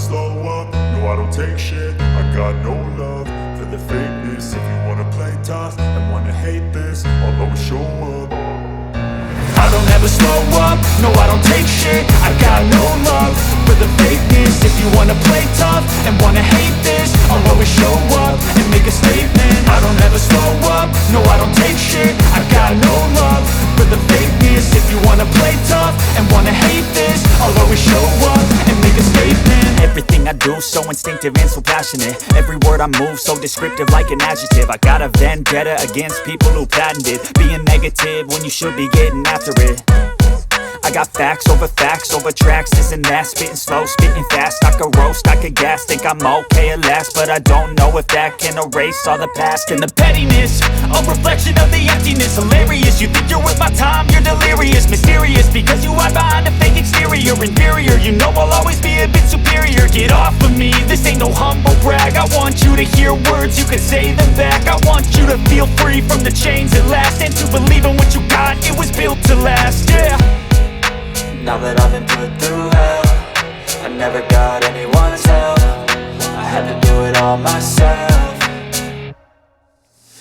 slow up, no I don't take shit. I got no love for the fakeness. If you wanna play tough and wanna hate this, I'll always show up. I don't ever slow up, no I don't take shit. I got no love for the fakeness. If you wanna play tough and wanna hate this, I'll always show up and make a statement. I don't ever slow up, no I don't take shit. I got no love for the fakeness. If you wanna play tough and wanna hate this, I'll always show up and make a statement. Everything I do so instinctive and so passionate. Every word I move so descriptive like an adjective. I got a vendetta against people who patented being negative when you should be getting after it. I got facts over tracks, this and that. Spitting slow, spitting fast, I could roast, I could gas. Think I'm okay at last, but I don't know if that can erase all the past. And the pettiness, a reflection of the emptiness. Hilarious, you think you're worth my time, you're delirious. Mysterious, because you hide behind a fake exterior. Inferior, you know I'll always be a bit superior. Get off of me, this ain't no humble brag. I want you to hear words, you can say them back. I want you to feel free from the chains at last, and to believe in what you got, it was built to last, yeah. Now that I've been put through hell, I never got anyone's help. I had to do it all myself.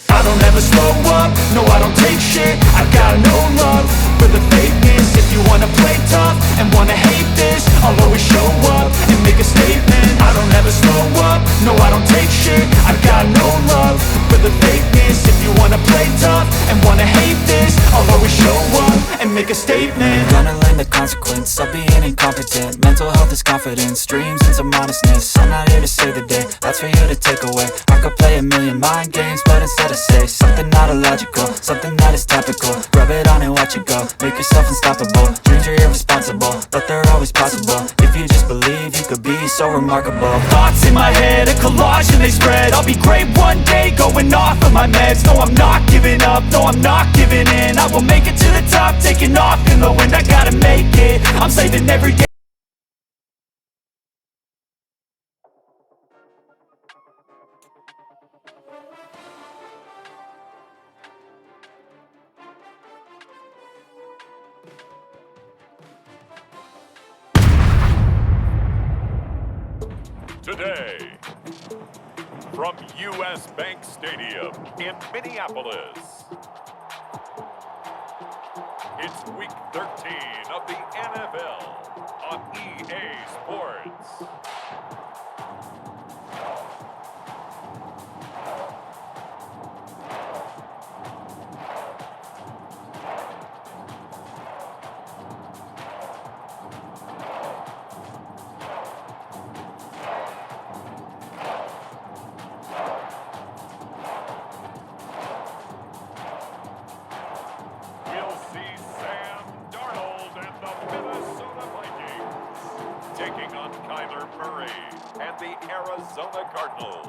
I don't ever slow up, no I don't take shit. I got no love for the fakeness. If you wanna play tough and wanna hate this, I'll always show up and make a statement. I don't ever slow up, no I don't take shit. I got no love for the fakeness. If you wanna play tough and wanna hate this, I'll always show up and make a statement. Gonna learn the consequence of being incompetent. Mental health is confidence, dreams and some honestness. I'm not here to save the day, that's for you to take away. I could play a million mind games, but instead I say something not illogical, something that is topical. Rub it on and watch it go, make yourself unstoppable. Dreams are irresponsible, but they're always possible. If you just believe, you could be so remarkable. Thoughts in my head, a collage and they spread. I'll be great one day, going off of my meds. No, I'm not giving up, no, I'm not giving in. I will make it to the top, taking off in the wind. I gotta make it, I'm saving every day. Today, from U.S. Bank Stadium in Minneapolis, it's Week 13 of the NFL on EA Sports. We'll see Sam Darnold and the Minnesota Vikings taking on Kyler Murray and the Arizona Cardinals.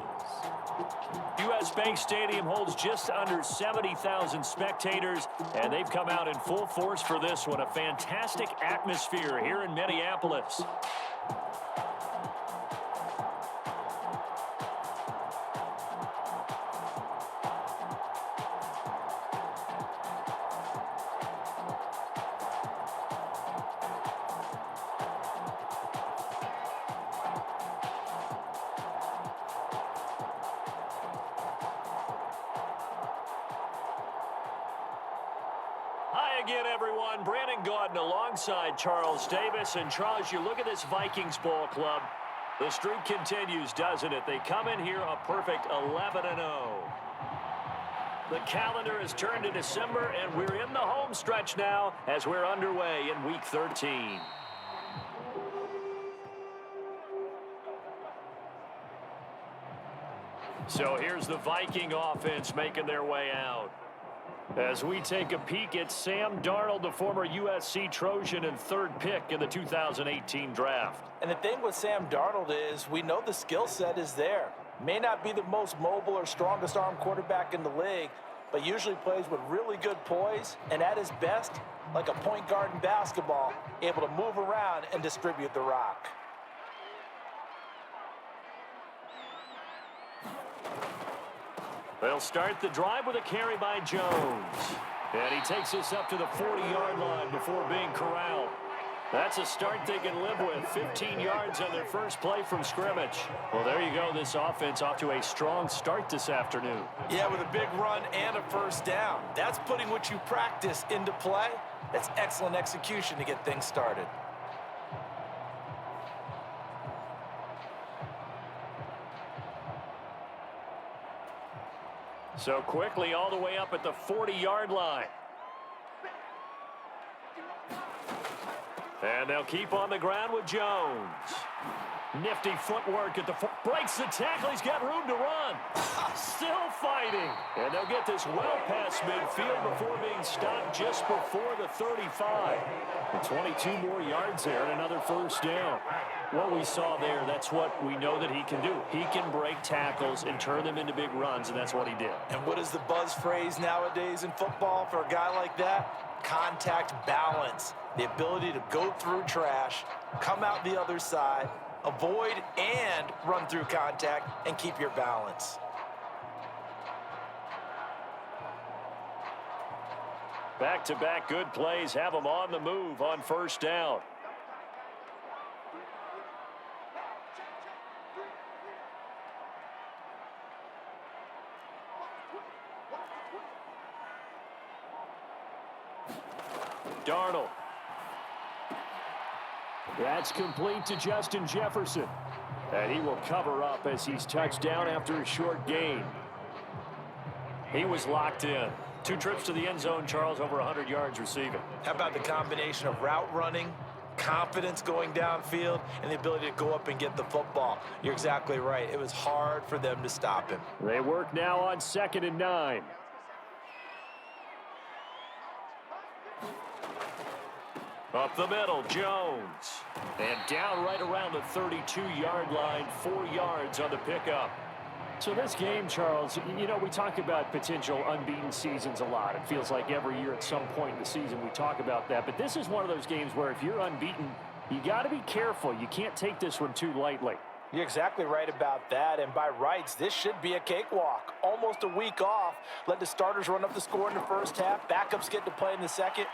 U.S. Bank Stadium holds just under 70,000 spectators, and they've come out in full force for this one. A fantastic atmosphere here in Minneapolis. Hi again, everyone. Brandon Gaudin alongside Charles Davis. And Charles, you look at this Vikings ball club. The streak continues, doesn't it? They come in here a perfect 11-0. The calendar has turned to December, and we're in the home stretch now as we're underway in Week 13. So here's the Viking offense making their way out. As we take a peek at Sam Darnold, the former USC Trojan and third pick in the 2018 draft. And the thing with Sam Darnold is we know the skill set is there. May not be the most mobile or strongest arm quarterback in the league, but usually plays with really good poise and at his best, like a point guard in basketball, able to move around and distribute the rock. They'll start the drive with a carry by Jones. And he takes us up to the 40-yard line before being corralled. That's a start they can live with. 15 yards on their first play from scrimmage. Well, there you go. This offense off to a strong start this afternoon. Yeah, with a big run and a first down. That's putting what you practice into play. That's excellent execution to get things started. So quickly all the way up at the 40-yard line. And they'll keep on the ground with Jones. Nifty footwork at the breaks the tackle. He's got room to run. Still fighting. And they'll get this well past midfield before being stopped just before the 35. And 22 more yards there and another first down. What we saw there, that's what we know that he can do. He can break tackles and turn them into big runs, and that's what he did. And what is the buzz phrase nowadays in football for a guy like that? Contact balance. The ability to go through trash, come out the other side, avoid and run through contact, and keep your balance. Back-to-back good plays have them on the move on first down. Darnold. That's complete to Justin Jefferson. And he will cover up as he's touched down after a short gain. He was locked in. 2 trips to the end zone, Charles, over 100 yards receiving. How about the combination of route running, confidence going downfield, and the ability to go up and get the football? You're exactly right. It was hard for them to stop him. They work now on 2nd and 9. Up the middle, Jones. And down right around the 32-yard line, 4 yards on the pickup. So this game, Charles, you know, we talk about potential unbeaten seasons a lot. It feels like every year at some point in the season we talk about that. But this is one of those games where if you're unbeaten, you got to be careful. You can't take this one too lightly. You're exactly right about that, and by rights, this should be a cakewalk. Almost a week off. Let the starters run up the score in the first half. Backups get to play in the second.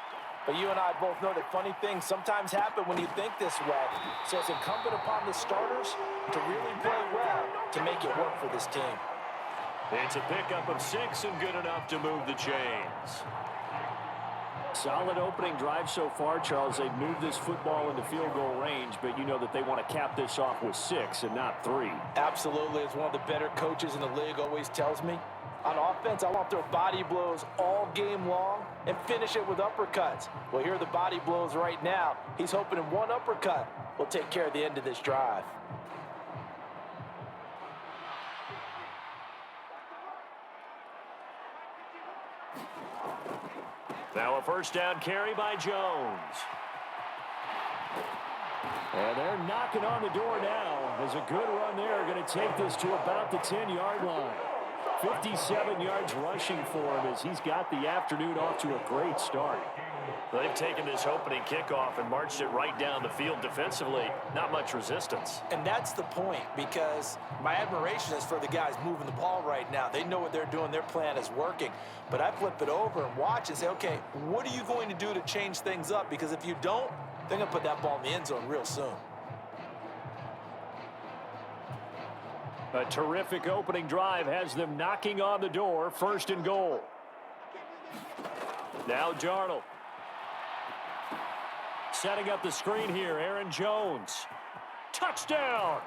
But you and I both know that funny things sometimes happen when you think this way. So it's incumbent upon the starters to really play well to make it work for this team. It's a pickup of 6 and good enough to move the chains. Solid opening drive so far, Charles. They've moved this football into field goal range, but you know that they want to cap this off with 6 and not 3. Absolutely. As one of the better coaches in the league always tells me, on offense, I want to throw body blows all game long and finish it with uppercuts. Well, here are the body blows right now. He's hoping in one uppercut will take care of the end of this drive. Now a first down carry by Jones. And they're knocking on the door now. There's a good run there. Going to take this to about the 10-yard line. 57 yards rushing for him as he's got the afternoon off to a great start. They've taken this opening kickoff and marched it right down the field defensively. Not much resistance. And that's the point, because my admiration is for the guys moving the ball right now. They know what they're doing. Their plan is working. But I flip it over and watch and say, okay, what are you going to do to change things up? Because if you don't, they're going to put that ball in the end zone real soon. A terrific opening drive has them knocking on the door. 1st and goal. Now Darnold. Setting up the screen here, Aaron Jones. Touchdown!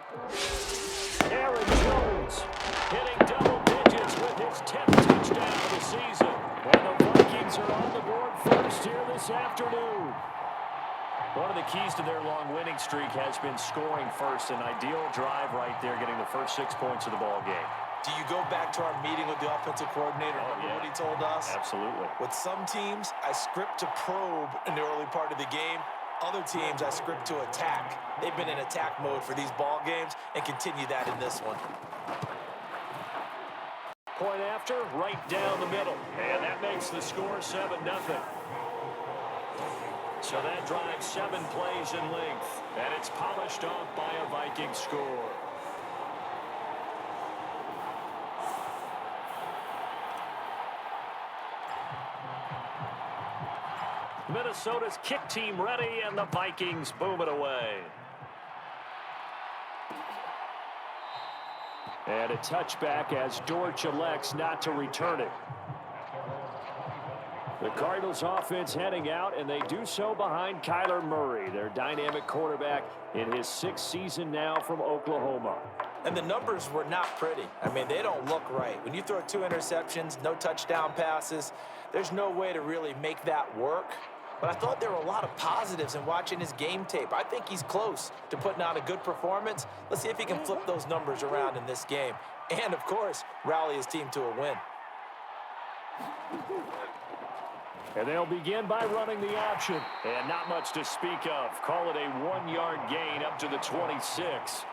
Aaron Jones hitting double digits with his 10th touchdown of the season. And the Vikings are on the board first here this afternoon. One of the keys to their long winning streak has been scoring first. An ideal drive right there, getting the first 6 points of the ball game. Do you go back to our meeting with the offensive coordinator? Remember what he told us? Absolutely. With some teams, I script to probe in the early part of the game. Other teams, I script to attack. They've been in attack mode for these ball games and continue that in this one. Point after, right down the middle. And that makes the score 7-0. So that drives 7 plays in length. And it's polished off by a Viking score. Minnesota's kick team ready, and the Vikings boom it away. And a touchback as Dortch elects not to return it. The Cardinals offense heading out, and they do so behind Kyler Murray, their dynamic quarterback in his 6th season now from Oklahoma. And the numbers were not pretty. I mean, they don't look right. When you throw 2 interceptions, no touchdown passes, there's no way to really make that work. But I thought there were a lot of positives in watching his game tape. I think he's close to putting on a good performance. Let's see if he can flip those numbers around in this game. And, of course, rally his team to a win. And they'll begin by running the option. And not much to speak of. Call it a 1-yard gain up to the 26.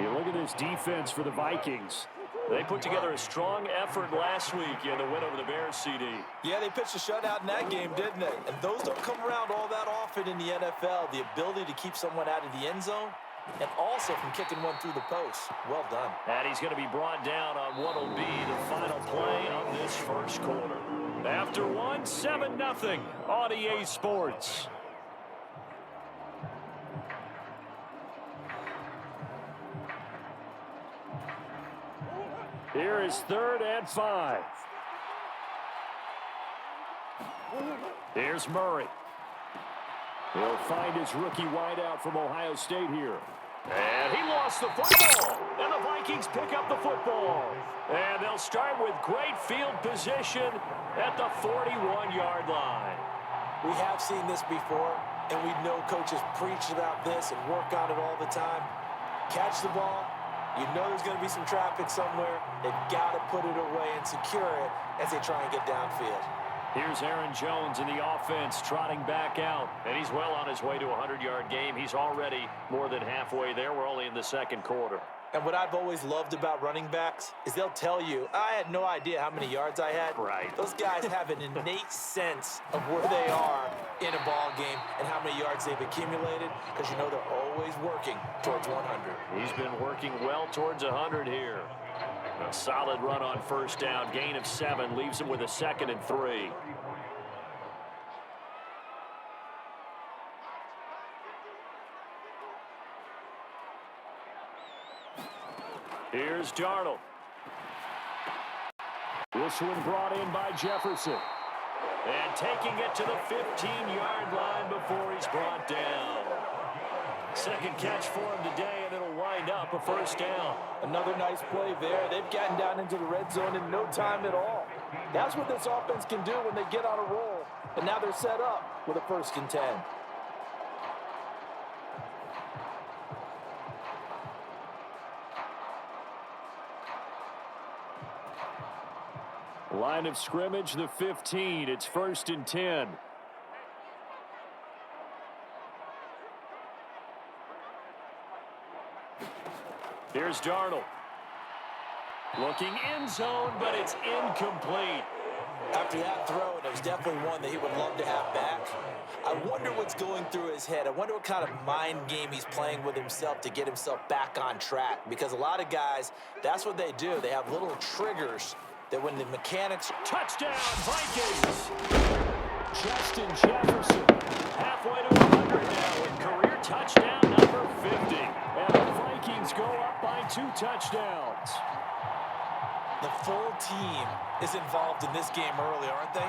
You look at this defense for the Vikings. They put together a strong effort last week in the win over the Bears, CD. Yeah, they pitched a shutout in that game, didn't they? And those don't come around all that often in the NFL. The ability to keep someone out of the end zone and also from kicking one through the post. Well done. And he's going to be brought down on what will be the final play of this first quarter. After one, 7-0 on EA Sports. Here is 3rd and 5. Here's Murray. He'll find his rookie wideout from Ohio State here. And he lost the football. And the Vikings pick up the football. And they'll start with great field position at the 41-yard line. We have seen this before, and we know coaches preach about this and work on it all the time. Catch the ball. You know there's going to be some traffic somewhere. They've got to put it away and secure it as they try and get downfield. Here's Aaron Jones in the offense trotting back out. And he's well on his way to a 100-yard game. He's already more than halfway there. We're only in the 2nd quarter. And what I've always loved about running backs is they'll tell you, I had no idea how many yards I had. Right. Those guys have an innate sense of where they are in a ball game and how many yards they've accumulated, because you know they're always working towards 100. He's been working well towards 100 here. A solid run on 1st down. Gain of 7 leaves him with a 2nd and 3. Here's Darnold. This one brought in by Jefferson. And taking it to the 15-yard line before he's brought down. 2nd catch for him today, and it'll wind up a 1st down. Another nice play there. They've gotten down into the red zone in no time at all. That's what this offense can do when they get on a roll. And now they're set up with a 1st and 10. Line of scrimmage, the 15. It's 1st and 10. Here's Darnold. Looking end zone, but it's incomplete. After that throw, and it was definitely one that he would love to have back. I wonder what's going through his head. I wonder what kind of mind game he's playing with himself to get himself back on track. Because a lot of guys, that's what they do. They have little triggers that when the mechanics... Touchdown, Vikings! Justin Jefferson, halfway to 100 now with career touchdown number 50. And the Vikings go up by 2 touchdowns. The full team is involved in this game early, aren't they?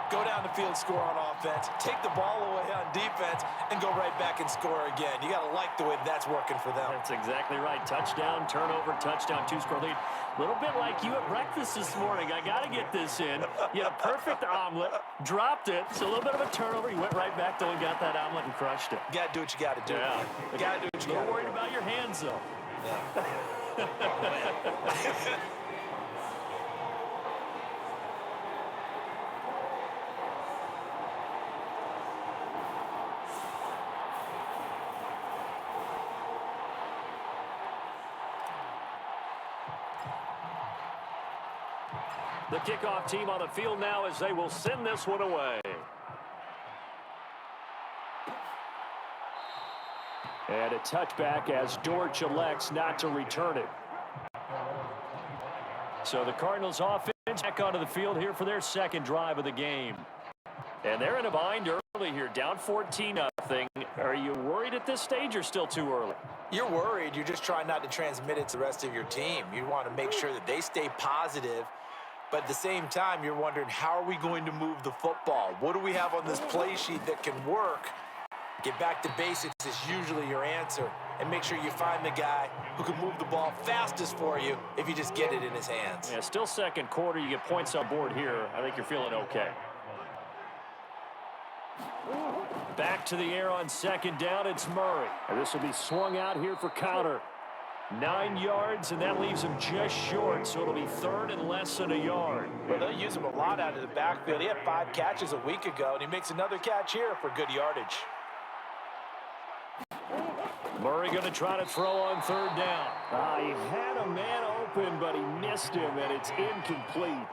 Go down the field, score on offense, take the ball away on defense, and go right back and score again. You got to like the way that's working for them. That's exactly right. Touchdown, turnover, touchdown, 2-score lead. A little bit like you at breakfast this morning. I got to get this in. You had a perfect omelet, dropped it. So a little bit of a turnover. You went right back though and got that omelet and crushed it. You got to do what you got to do. Yeah. You got to do what you got to do. Worried about your hands though. Yeah. The kickoff team on the field now as they will send this one away. And a touchback as Dortch elects not to return it. So the Cardinals offense back onto the field here for their 2nd drive of the game. And they're in a bind early here, down 14-0. Are you worried at this stage or still too early? You're worried. You're just trying not to transmit it to the rest of your team. You want to make sure that they stay positive. But at the same time, you're wondering, how are we going to move the football? What do we have on this play sheet that can work? Get back to basics is usually your answer. And make sure you find the guy who can move the ball fastest for you if you just get it in his hands. Yeah, still second quarter. You get points on board here. I think you're feeling okay. Back to the air on second down. It's Murray. And this will be swung out here for counter. 9 yards, and that leaves him just short, so it'll be third and less than a yard. Well, they'll use him a lot out of the backfield. He had 5 catches a week ago, and he makes another catch here for good yardage. Murray going to try to throw on third down. He had a man open, but he missed him, and it's incomplete.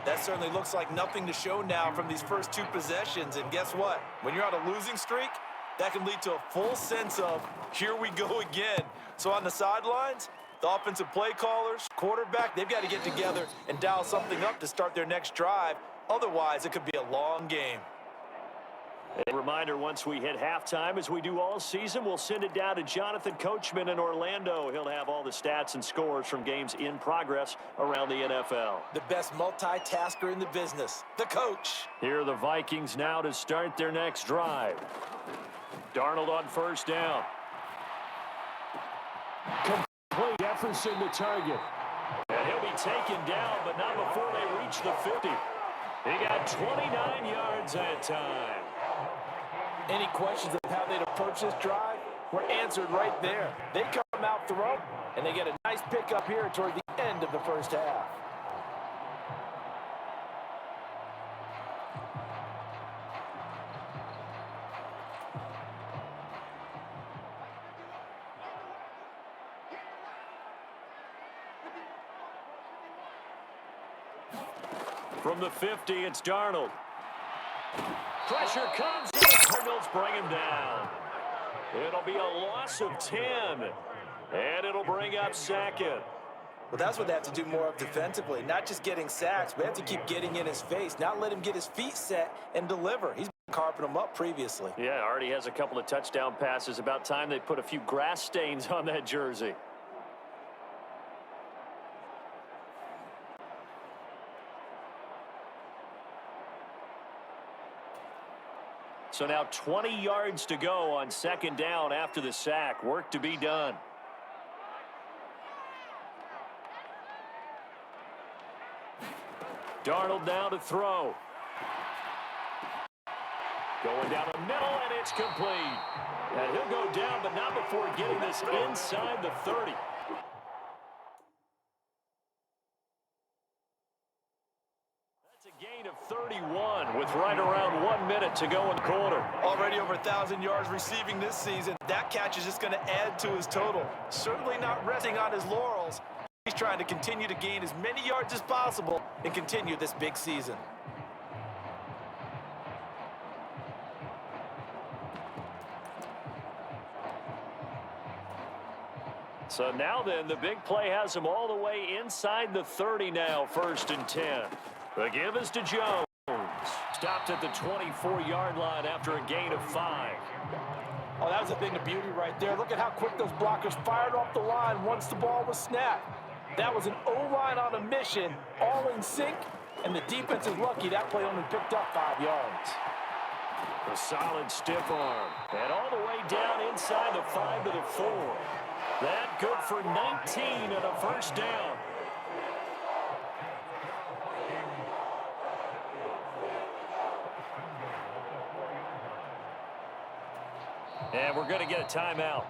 That certainly looks like nothing to show now from these first 2 possessions. And guess what? When you're on a losing streak, that can lead to a full sense of, here we go again. So on the sidelines, the offensive play callers, quarterback, they've got to get together and dial something up to start their next drive. Otherwise, it could be a long game. A reminder, once we hit halftime, as we do all season, we'll send it down to Jonathan Coachman in Orlando. He'll have all the stats and scores from games in progress around the NFL. The best multitasker in the business, the coach. Here are the Vikings now to start their next drive. Darnold on first down. Complete. Jefferson the target. And he'll be taken down, but not before they reach the 50. He got 29 yards that time. Any questions of how they'd approach this drive were answered right there. They come out throwing, and they get a nice pickup here toward the end of the first half. From the 50, it's Darnold. Pressure comes, and the Cardinals bring him down. It'll be a loss of 10, and it'll bring up second. Well, that's what they have to do more of defensively, not just getting sacks, but have to keep getting in his face, not let him get his feet set and deliver. He's been carping him up previously. Yeah, already has a couple of touchdown passes. About time they put a few grass stains on that jersey. So now 20 yards to go on second down after the sack. Work to be done. Darnold now to throw. Going down the middle, and it's complete. And he'll go down, but not before getting this inside the 30. Gain of 31 with right around 1 minute to go in the quarter. Already over 1,000 yards receiving this season. That catch is just going to add to his total. Certainly not resting on his laurels. He's trying to continue to gain as many yards as possible and continue this big season. So now then, the big play has him all the way inside the 30 now, 1st and 10. The give is to Jones. Stopped at the 24-yard line after a gain of 5. Oh, that was a thing of beauty right there. Look at how quick those blockers fired off the line once the ball was snapped. That was an O-line on a mission, all in sync, and the defense is lucky that play only picked up 5 yards. A solid stiff arm. And all the way down inside the 5 to the 4. That good for 19 and a first down. And we're going to get a timeout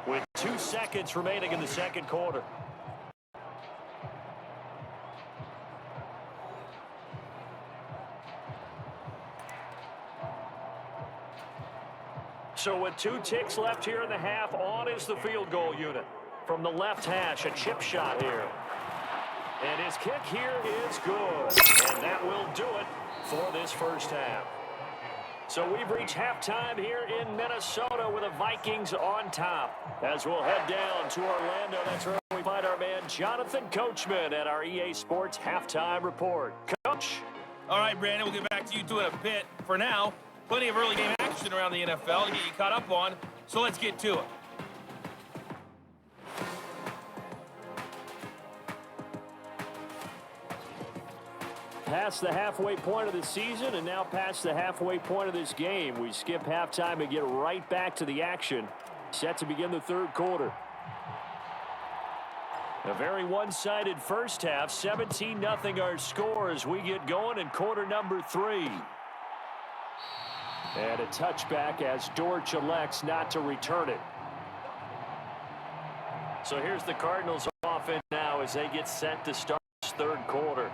with 2 seconds remaining in the second quarter. So with 2 ticks left here in the half, on is the field goal unit. From the left hash, a chip shot here. And his kick here is good. And that will do it for this first half. So we've reached halftime here in Minnesota with the Vikings on top. As we'll head down to Orlando, that's where we find our man Jonathan Coachman at our EA Sports Halftime Report. Coach. All right, Brandon, we'll get back to you two in a bit. For now, plenty of early game action around the NFL to get you caught up on, so let's get to it. Past the halfway point of the season and now past the halfway point of this game. We skip halftime and get right back to the action. Set to begin the third quarter. A very one-sided first half. 17-0 our score as we get going in quarter number 3. And a touchback as Dortch elects not to return it. So here's the Cardinals offense now as they get set to start this third quarter.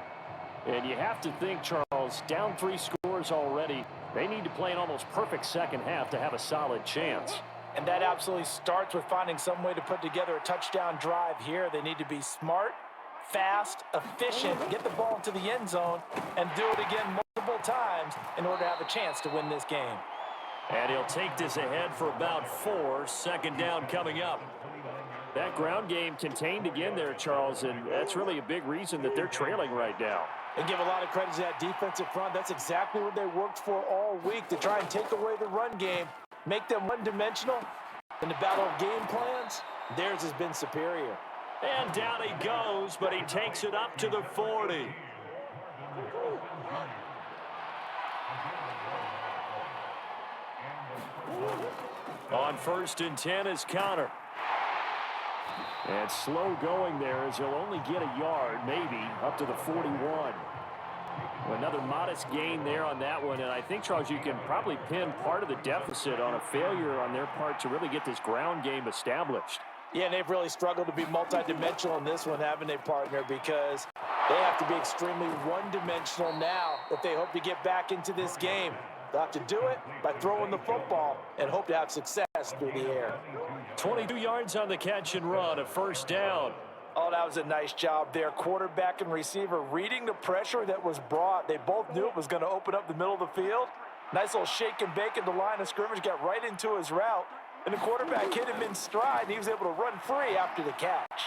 And you have to think, Charles, down 3 scores already. They need to play an almost perfect second half to have a solid chance. And that absolutely starts with finding some way to put together a touchdown drive here. They need to be smart, fast, efficient, get the ball into the end zone, and do it again multiple times in order to have a chance to win this game. And he'll take this ahead for about 4. Second down coming up. That ground game contained again there, Charles, and that's really a big reason that they're trailing right now. And give a lot of credit to that defensive front. That's exactly what they worked for all week, to try and take away the run game, make them one-dimensional. In the battle of game plans, theirs has been superior. And down he goes, but he takes it up to the 40. On 1st and 10 is Connor. And slow going there as he'll only get a yard, maybe, up to the 41. Another modest gain there on that one, and I think, Charles, you can probably pin part of the deficit on a failure on their part to really get this ground game established. Yeah, and they've really struggled to be multidimensional in this one, haven't they, partner? Because they have to be extremely one-dimensional now if they hope to get back into this game. They'll have to do it by throwing the football and hope to have success through the air. 22 yards on the catch and run, a first down. Oh, that was a nice job there. Quarterback and receiver reading the pressure that was brought. They both knew it was going to open up the middle of the field. Nice little shake and bake at the line of scrimmage, got right into his route. And the quarterback hit him in stride, and he was able to run free after the catch.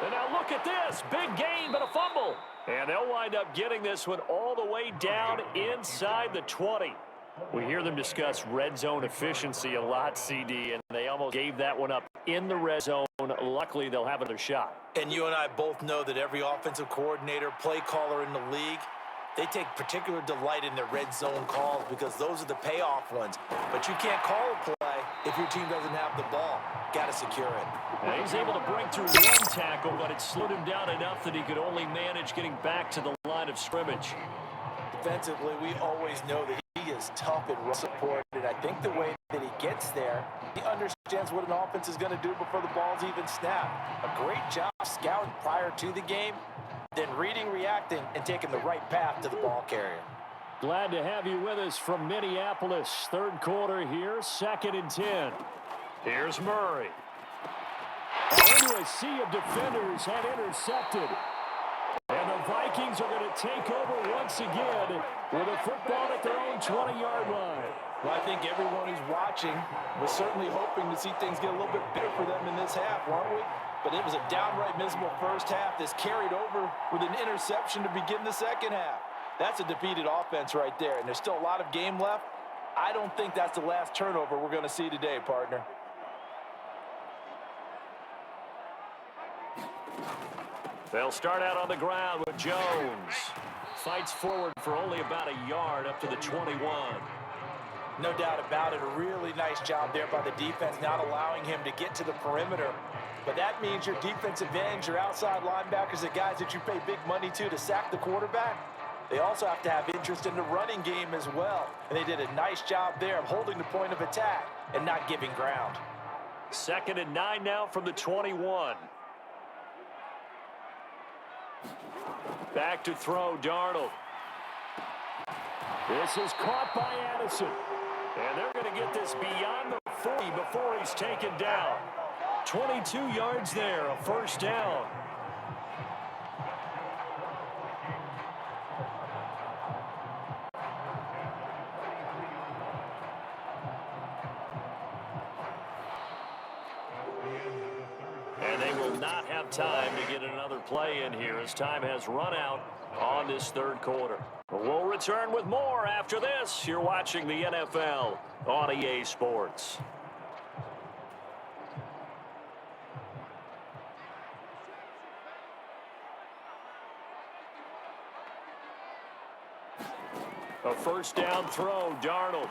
And now look at this. Big gain, but a fumble. And they'll wind up getting this one all the way down inside the 20. We hear them discuss red zone efficiency a lot, CD, and they almost gave that one up in the red zone. Luckily, they'll have another shot. And you and I both know that every offensive coordinator, play caller in the league, they take particular delight in their red zone calls because those are the payoff ones. But you can't call a play if your team doesn't have the ball. Got to secure it. And he's able to break through one tackle, but it slowed him down enough that he could only manage getting back to the line of scrimmage. Defensively, we always know that he is tough and run support. And I think the way that he gets there, he understands what an offense is going to do before the ball's even snapped. A great job scouting prior to the game, then reading, reacting, and taking the right path to the ball carrier. Glad to have you with us from Minneapolis. Third quarter here, 2nd and 10. Here's Murray. And into a sea of defenders had intercepted. And the Vikings are going to take over once again with a football at their own 20-yard line. Well, I think everyone who's watching was certainly hoping to see things get a little bit better for them in this half, weren't we? But it was a downright miserable first half that's carried over with an interception to begin the second half. That's a defeated offense right there, and there's still a lot of game left. I don't think that's the last turnover we're going to see today, partner. They'll start out on the ground with Jones. Fights forward for only about a yard up to the 21. No doubt about it. A really nice job there by the defense, not allowing him to get to the perimeter. But that means your defensive ends, your outside linebackers, the guys that you pay big money to sack the quarterback, they also have to have interest in the running game as well. And they did a nice job there of holding the point of attack and not giving ground. 2nd and 9 now from the 21. Back to throw, Darnold. This is caught by Addison. And they're going to get this beyond the 40 before he's taken down. 22 yards there, a first down. And they will not have time to get another play in here as time has run out on this third quarter. We'll return with more after this. You're watching the NFL on EA Sports. A first down throw, Darnold.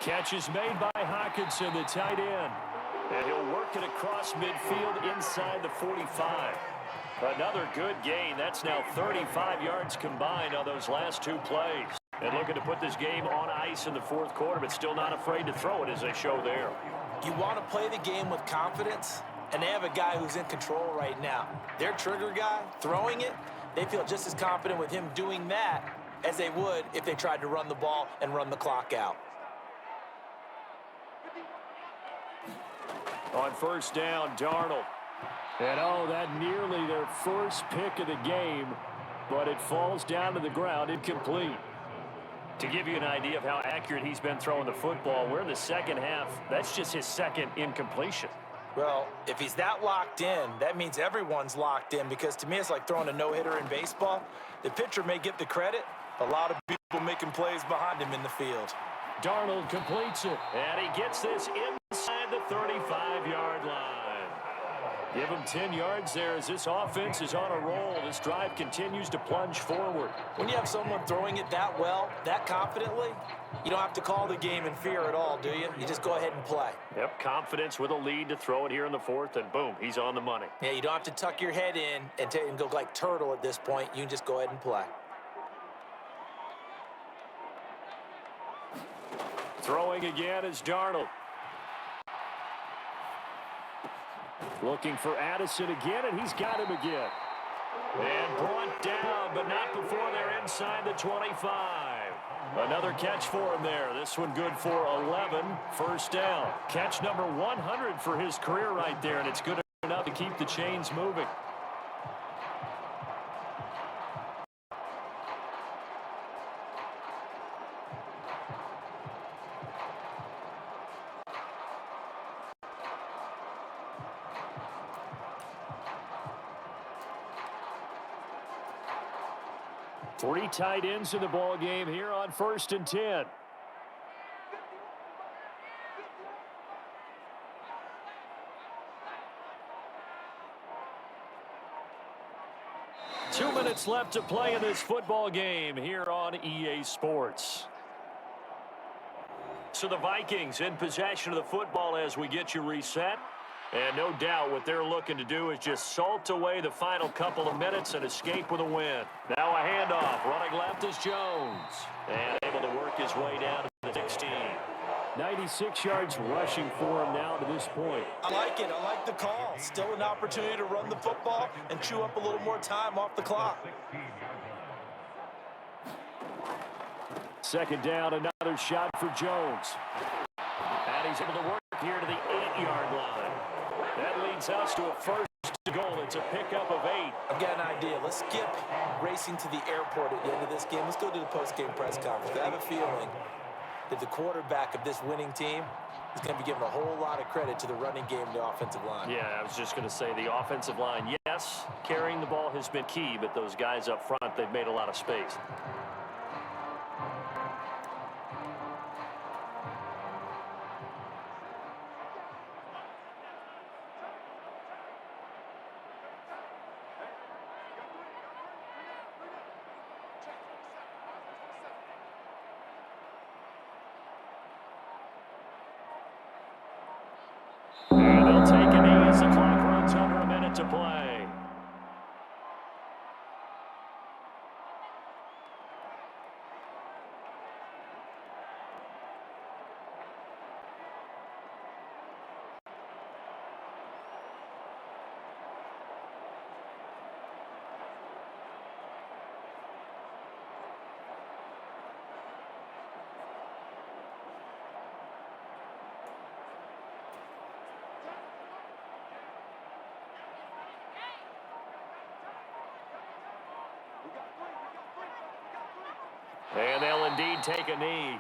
Catch is made by Hockenson, the tight end. And he'll work it across midfield inside the 45. Another good gain. That's now 35 yards combined on those last two plays. And looking to put this game on ice in the fourth quarter, but still not afraid to throw it as they show there. You want to play the game with confidence, and they have a guy who's in control right now. Their trigger guy, throwing it, they feel just as confident with him doing that as they would if they tried to run the ball and run the clock out. On first down, Darnold. And that nearly their first pick of the game, but it falls down to the ground incomplete. To give you an idea of how accurate he's been throwing the football, we're in the second half. That's just his second incompletion. Well, if he's that locked in, that means everyone's locked in, because to me it's like throwing a no-hitter in baseball. The pitcher may get the credit, a lot of people making plays behind him in the field. Darnold completes it, and he gets this inside the 35-yard line. Give him 10 yards there as this offense is on a roll. This drive continues to plunge forward. When you have someone throwing it that well, that confidently, you don't have to call the game in fear at all, do you? You just go ahead and play. Yep, confidence with a lead to throw it here in the fourth, and boom, he's on the money. Yeah, you don't have to tuck your head in and go like turtle at this point. You can just go ahead and play. Throwing again is Darnold. Looking for Addison again, and he's got him again. And brought down, but not before they're inside the 25. Another catch for him there. This one good for 11. First down. Catch number 100 for his career right there, and it's good enough to keep the chains moving. Three tight ends in the ball game here on 1st and 10. Two minutes left to play in this football game here on EA Sports. So the Vikings in possession of the football as we get you reset. And no doubt what they're looking to do is just salt away the final couple of minutes and escape with a win. Now a handoff. Running left is Jones. And able to work his way down to the 16. 96 yards rushing for him now to this point. I like it. I like the call. Still an opportunity to run the football and chew up a little more time off the clock. Second down, another shot for Jones. And he's able to work here to the 8-yard line. That leads us to a first goal. It's a pickup of 8. I've got an idea. Let's skip racing to the airport at the end of this game. Let's go to the post-game press conference. I have a feeling that the quarterback of this winning team is going to be giving a whole lot of credit to the running game and the offensive line. Yeah, I was just going to say the offensive line, yes, carrying the ball has been key, but those guys up front, they've made a lot of space. And they'll take a knee as the clock runs under a minute to play. And they'll indeed take a knee.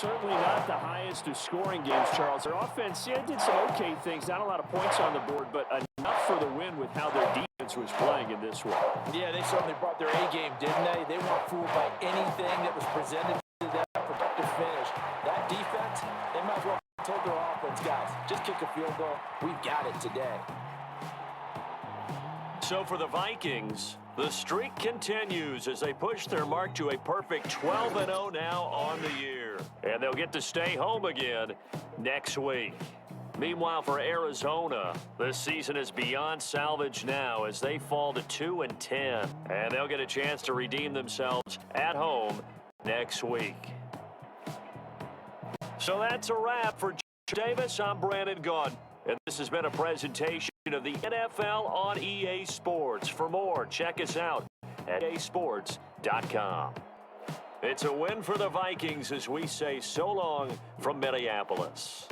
Certainly not the highest of scoring games, Charles. Their offense, yeah, did some okay things. Not a lot of points on the board, but enough for the win with how their defense was playing in this one. Yeah, they certainly brought their A game, didn't they? They weren't fooled by anything that was presented to them. Productive finish. That defense, they might as well have told their offense, guys, just kick a field goal. We've got it today. So for the Vikings, the streak continues as they push their mark to a perfect 12-0 now on the year. And they'll get to stay home again next week. Meanwhile, for Arizona, the season is beyond salvage now as they fall to 2-10. And they'll get a chance to redeem themselves at home next week. So that's a wrap for Davis. I'm Brandon Gaudin. And this has been a presentation of the NFL on EA Sports. For more, check us out at easports.com. It's a win for the Vikings as we say so long from Minneapolis.